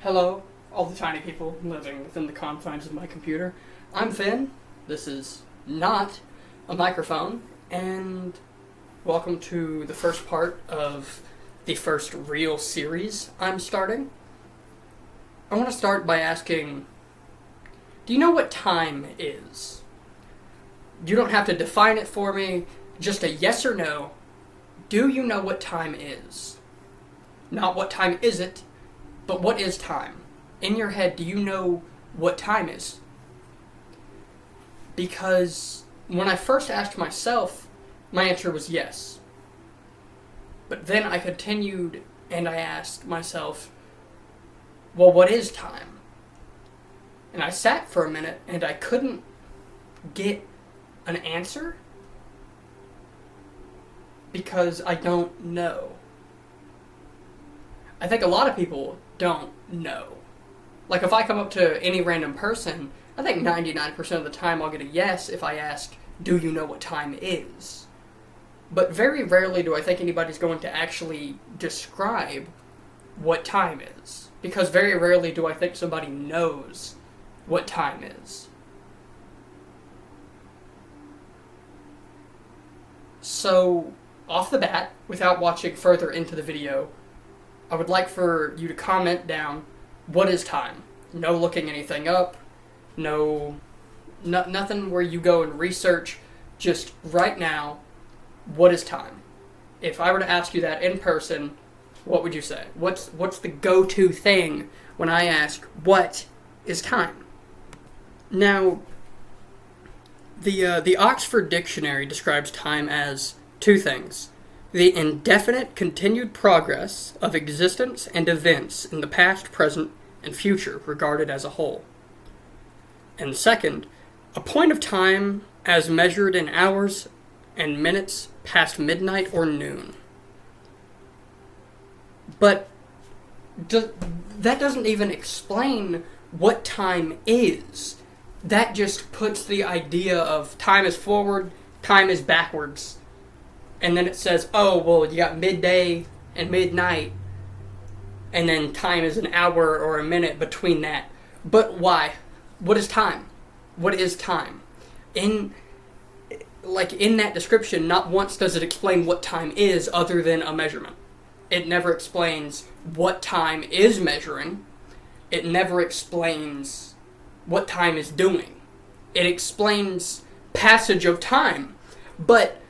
Hello, all the tiny people living within the confines of my computer. I'm Finn. This is not a microphone, and welcome to the first part of the first real series I'm starting. I want to start by asking, do you know what time is? You don't have to define it for me, just a yes or no. Do you know what time is? Not what time is it, but what is time? In your head, do you know what time is? Because when I first asked myself, my answer was yes. But then I continued and I asked myself, well, what is time? And I sat for a minute and I couldn't get an answer because I don't know. I think a lot of people don't know. Like, if I come up to any random person, I think 99% of the time I'll get a yes if I ask, do you know what time is? But very rarely do I think anybody's going to actually describe what time is. Because very rarely do I think somebody knows what time is. So, off the bat, without watching further into the video, I would like for you to comment down, what is time? No looking anything up, nothing where you go and research, just right now, what is time? If I were to ask you that in person, what would you say? What's the go-to thing when I ask, what is time? Now, the Oxford Dictionary describes time as two things: the indefinite continued progress of existence and events in the past, present, and future regarded as a whole. And second, a point of time as measured in hours and minutes past midnight or noon. But that doesn't even explain what time is. That just puts the idea of time is forward, time is backwards. And then it says, oh, well, you got midday and midnight, and then time is an hour or a minute between that. But why? What is time? What is time? In that description, not once does it explain what time is other than a measurement. It never explains what time is measuring. It never explains what time is doing. It explains passage of time, but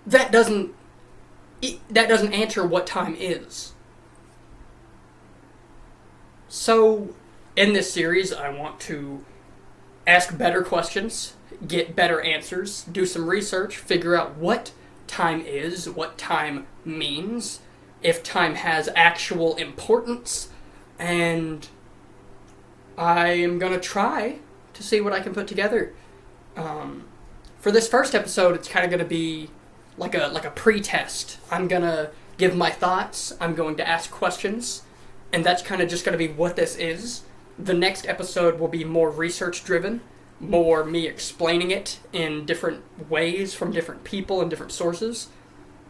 that doesn't answer what time is. So, in this series, I want to ask better questions, get better answers, do some research, figure out what time is, what time means, if time has actual importance, and I am going to try to see what I can put together. For this first episode, it's kind of going to be like a pre-test. I'm going to give my thoughts, I'm going to ask questions, and that's kind of just going to be what this is. The next episode will be more research-driven, more me explaining it in different ways from different people and different sources.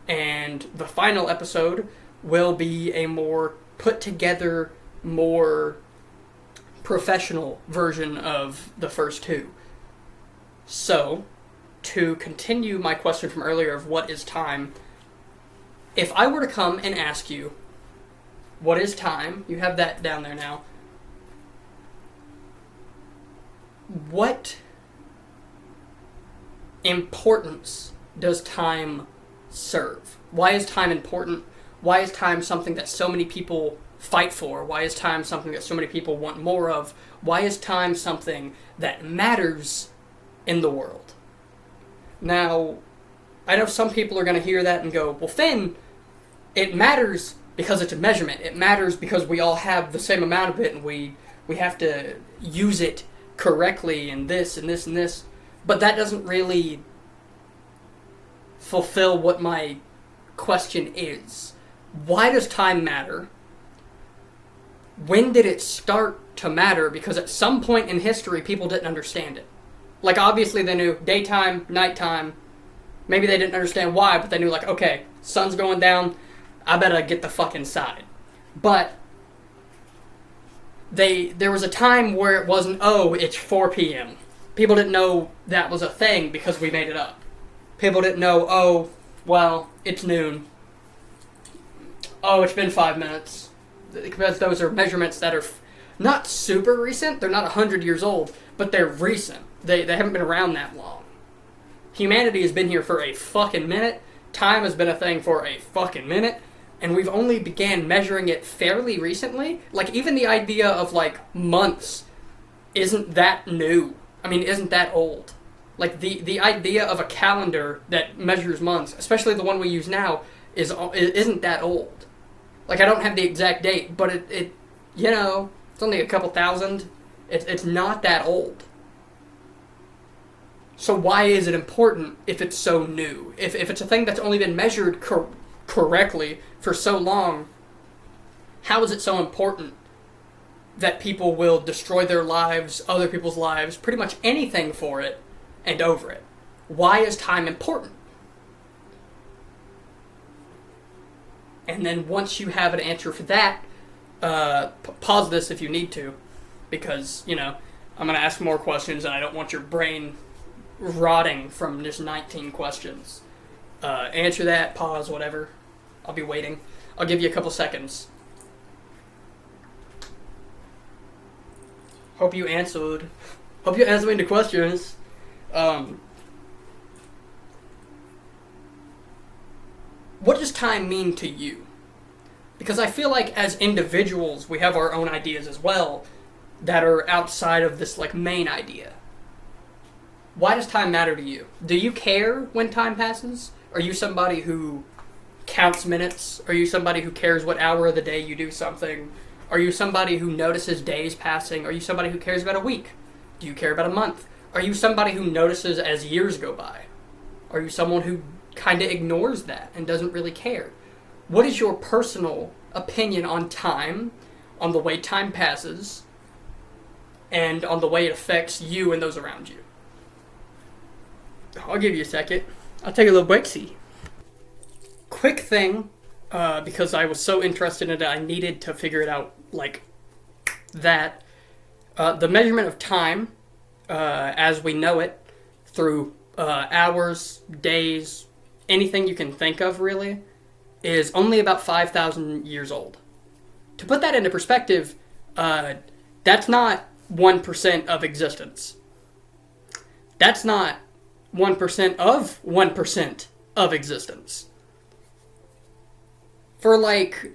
And the final episode will be a more put-together, more professional version of the first two. So, to continue my question from earlier of what is time, if I were to come and ask you, what is time? You have that down there now. What importance does time serve? Why is time important? Why is time something that so many people fight for? Why is time something that so many people want more of? Why is time something that matters in the world? Now, I know some people are going to hear that and go, well, Finn, it matters because it's a measurement. It matters because we all have the same amount of it and we have to use it correctly and this and this and this. But that doesn't really fulfill what my question is. Why does time matter? When did it start to matter? Because at some point in history, people didn't understand it. Like, obviously they knew daytime, nighttime. Maybe they didn't understand why, but they knew, like, okay, sun's going down, I better get the fuck inside. But there was a time where it wasn't, oh, it's 4 p.m. People didn't know that was a thing because we made it up. People didn't know, oh, well, it's noon. Oh, it's been 5 minutes. Because those are measurements that are not super recent. They're not 100 years old, but they're recent. They haven't been around that long. Humanity has been here for a fucking minute. Time has been a thing for a fucking minute. And we've only began measuring it fairly recently. Like, even the idea of, like, months isn't that new. I mean, isn't that old. Like, the idea of a calendar that measures months, especially the one we use now, isn't that old. Like, I don't have the exact date, but it you know, it's only a couple thousand. It's not that old. So why is it important if it's so new? If it's a thing that's only been measured correctly for so long, how is it so important that people will destroy their lives, other people's lives, pretty much anything for it and over it? Why is time important? And then once you have an answer for that, pause this if you need to, because, you know, I'm going to ask more questions and I don't want your brain rotting from just 19 questions. Answer that, pause, whatever. I'll be waiting. I'll give you a couple seconds. Hope you answered. Hope you answered me the questions. What does time mean to you? Because I feel like as individuals, we have our own ideas as well that are outside of this, like, main idea. Why does time matter to you? Do you care when time passes? Are you somebody who counts minutes? Are you somebody who cares what hour of the day you do something? Are you somebody who notices days passing? Are you somebody who cares about a week? Do you care about a month? Are you somebody who notices as years go by? Are you someone who kind of ignores that and doesn't really care? What is your personal opinion on time, on the way time passes, and on the way it affects you and those around you? I'll give you a second. I'll take a little breaksy. Quick thing, because I was so interested in it, I needed to figure it out like that. The measurement of time, as we know it, through hours, days, anything you can think of, really, is only about 5,000 years old. To put that into perspective, that's not 1% of existence. That's not 1% of 1% of existence. For, like,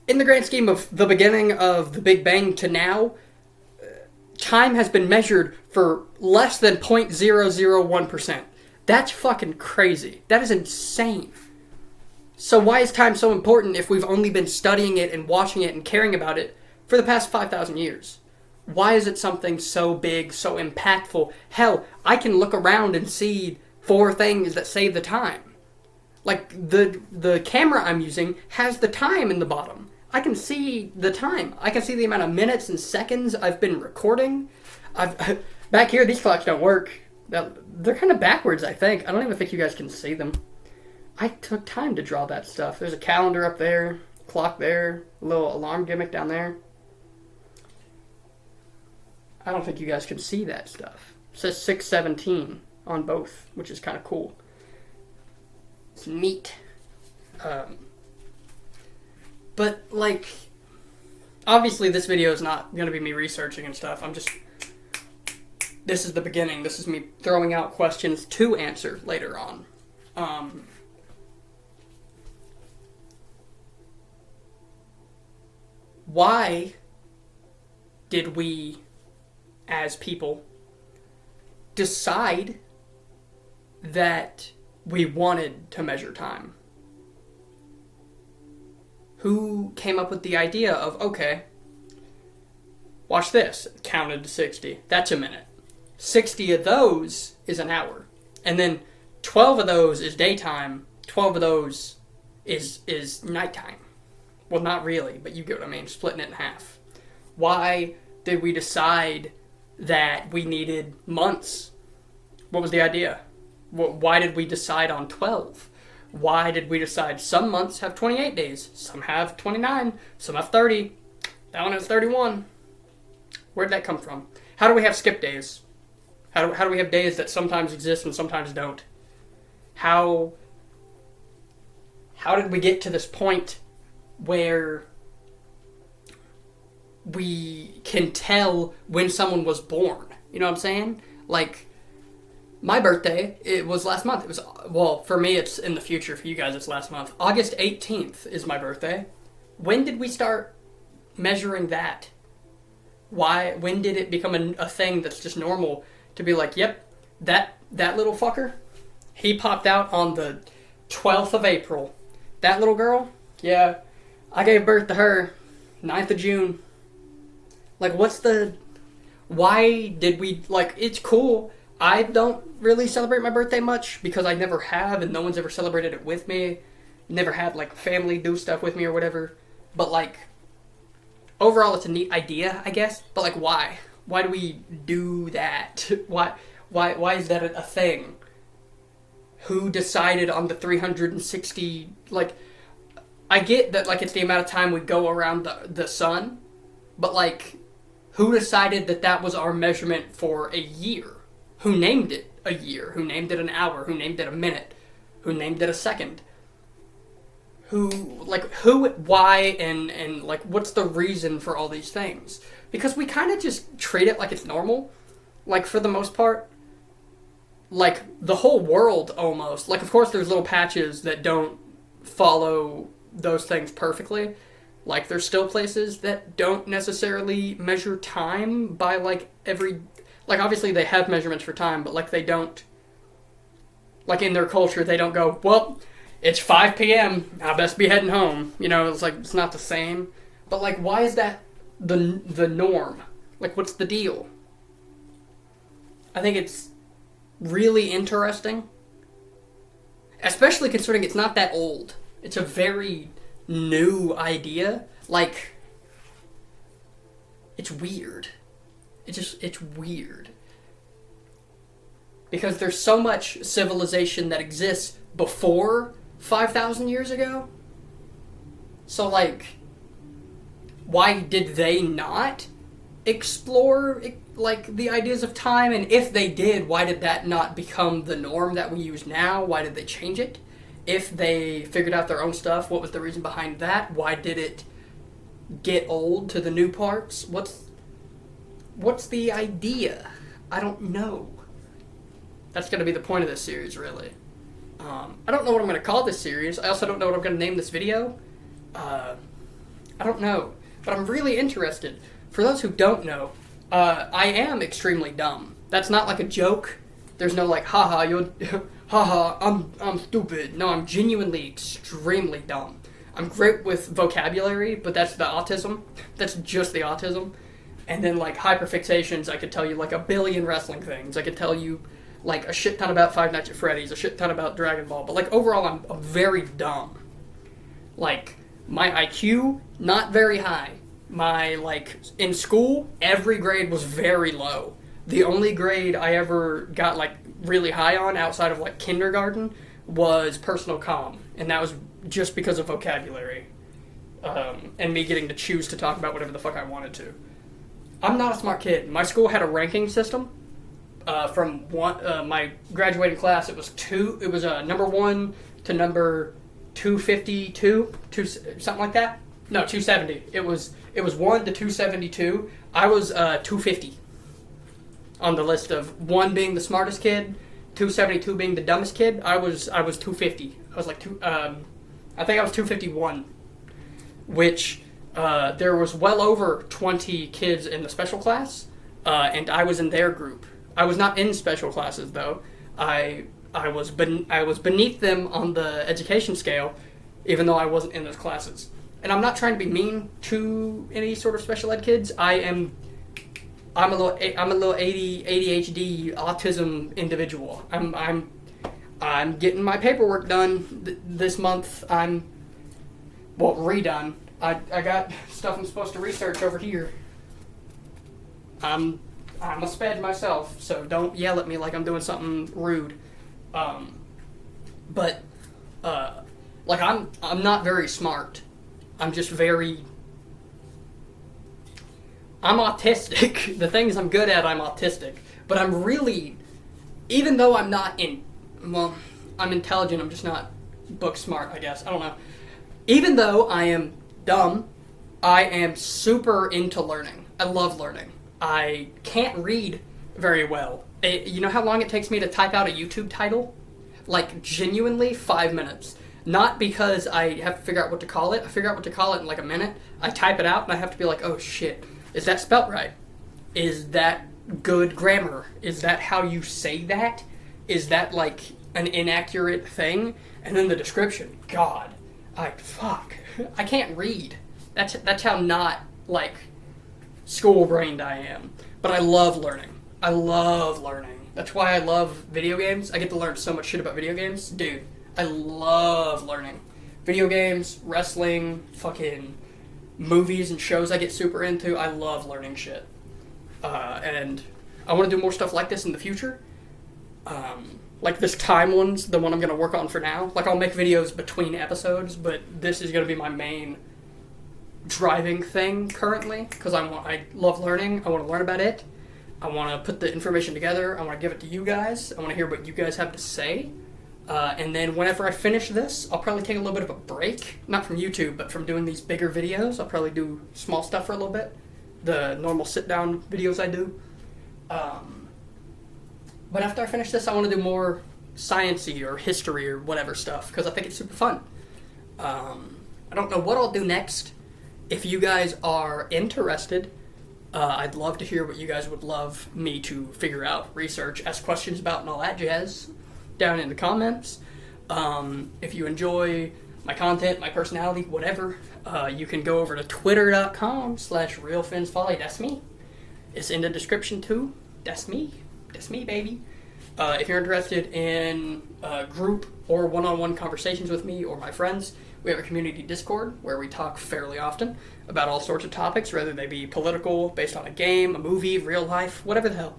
in the grand scheme of the beginning of the Big Bang to now, time has been measured for less than 0.001%. That's fucking crazy. That is insane. So why is time so important if we've only been studying it and watching it and caring about it for the past 5,000 years? Why is it something so big, so impactful? Hell, I can look around and see 4 things that say the time. Like, the camera I'm using has the time in the bottom. I can see the time. I can see the amount of minutes and seconds I've been recording. Back here, these clocks don't work. They're kind of backwards, I think. I don't even think you guys can see them. I took time to draw that stuff. There's a calendar up there, clock there, a little alarm gimmick down there. I don't think you guys can see that stuff. It says 6:17 on both, which is kind of cool. It's neat. But, like, obviously this video is not going to be me researching and stuff. This is the beginning. This is me throwing out questions to answer later on. Why did we, as people, decide that we wanted to measure time? Who came up with the idea of, okay, watch this, counted to 60, that's a minute. 60 of those is an hour. And then 12 of those is daytime, 12 of those is nighttime. Well, not really, but you get what I mean, splitting it in half. Why did we decide that we needed months? What was the idea? Why did we decide on 12? Why did we decide some months have 28 days, some have 29, some have 30? That one is 31. Where did that come from? How do we have skip days? How do we have days that sometimes exist and sometimes don't? How did we get to this point where we can tell when someone was born? You know what I'm saying? Like, my birthday, it was last month. It was, well, for me, it's in the future. For you guys, it's last month. August 18th is my birthday. When did we start measuring that? Why? When did it become a thing that's just normal to be like, yep, that little fucker, he popped out on the 12th of April. That little girl, yeah, I gave birth to her 9th of June. Like, why did we, like, it's cool. I don't really celebrate my birthday much because I never have, and no one's ever celebrated it with me. Never had, like, family do stuff with me or whatever. But, like, overall, it's a neat idea, I guess. But, like, why? Why do we do that? Why is that a thing? Who decided on the 360, like, I get that, like, it's the amount of time we go around the sun, but, like, who decided that was our measurement for a year? Who named it a year? Who named it an hour? Who named it a minute? Who named it a second? Why, and like, what's the reason for all these things? Because we kind of just treat it like it's normal, like, for the most part. Like, the whole world, almost. Like, of course, there's little patches that don't follow those things perfectly. Like, there's still places that don't necessarily measure time by, like, like, obviously they have measurements for time, but, like, they don't, like, in their culture, they don't go, well, it's 5 p.m., I best be heading home. You know, it's like, it's not the same. But, like, why is that the norm? Like, what's the deal? I think it's really interesting, especially considering it's not that old. It's a very new idea. Like, it's weird. It's weird. Because there's so much civilization that exists before 5,000 years ago. So, like, why did they not explore, like, the ideas of time? And if they did, why did that not become the norm that we use now? Why did they change it? If they figured out their own stuff, what was the reason behind that? Why did it get old to the new parts? What's the idea? I don't know. That's going to be the point of this series, really. I don't know what I'm going to call this series. I also don't know what I'm going to name this video. I don't know. But I'm really interested. For those who don't know, I am extremely dumb. That's not like a joke. There's no like, haha, I'm stupid. No, I'm genuinely extremely dumb. I'm great with vocabulary, but that's the autism. That's just the autism. And then, like, hyperfixations, I could tell you, like, a billion wrestling things. I could tell you, like, a shit ton about Five Nights at Freddy's, a shit ton about Dragon Ball. But, like, overall, I'm very dumb. Like, my IQ, not very high. My, like, in school, every grade was very low. The only grade I ever got, like, really high on outside of, like, kindergarten was personal comm. And that was just because of vocabulary. And me getting to choose to talk about whatever the fuck I wanted to. I'm not a smart kid. My school had a ranking system. From my graduating class, it was number 1 to number 252, something like that. No, 270. It was 1 to 272. I was 250 on the list of 1 being the smartest kid, 272 being the dumbest kid. I was 250. I was like I think I was 251, which there was well over 20 kids in the special class, and I was in their group. I was not in special classes though. I was beneath them on the education scale, even though I wasn't in those classes. And I'm not trying to be mean to any sort of special ed kids. I'm a little ADHD autism individual. I'm getting my paperwork done this month. Redone. I got stuff I'm supposed to research over here. I'm a sped myself, so don't yell at me like I'm doing something rude. But I'm not very smart. I'm just very I'm autistic. The things I'm good at, I'm autistic. But I'm really, even though I'm not well, I'm intelligent, I'm just not book smart, I guess. I don't know. Even though I am dumb, I am super into learning. I love learning. I can't read very well. You know how long it takes me to type out a YouTube title? Like, genuinely 5 minutes. Not because I have to figure out what to call it. I figure out what to call it in like a minute. I type it out and I have to be like, oh shit, is that spelt right? Is that good grammar? Is that how you say that? Is that like an inaccurate thing? And then the description, God, fuck. I can't read. That's how not like school-brained I am. But I love learning. I love learning. That's why I love video games. I get to learn so much shit about video games. Dude, I love learning. Video games, wrestling, fucking movies and shows I get super into. I love learning shit. And I want to do more stuff like this in the future. Like this time one's the one I'm going to work on for now. Like I'll make videos between episodes, but this is going to be my main driving thing currently because I love learning. I want to learn about it. I want to put the information together. I want to give it to you guys. I want to hear what you guys have to say. And then whenever I finish this, I'll probably take a little bit of a break. Not from YouTube, but from doing these bigger videos. I'll probably do small stuff for a little bit. The normal sit-down videos I do. But after I finish this, I want to do more science-y or history or whatever stuff, because I think it's super fun. I don't know what I'll do next. If you guys are interested, I'd love to hear what you guys would love me to figure out, research, ask questions about, and all that jazz down in the comments. If you enjoy my content, my personality, whatever, you can go over to twitter.com/realfinsfolly. That's me. It's in the description too. That's me. That's me, baby. If you're interested in group or one-on-one conversations with me or my friends, we have a community Discord where we talk fairly often about all sorts of topics, whether they be political, based on a game, a movie, real life, whatever the hell.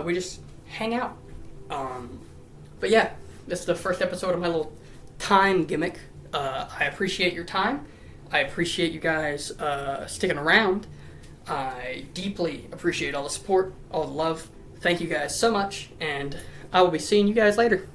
We just hang out. But yeah, this is the first episode of my little time gimmick. I appreciate your time. I appreciate you guys sticking around. I deeply appreciate all the support, all the love. Thank you guys so much, and I will be seeing you guys later.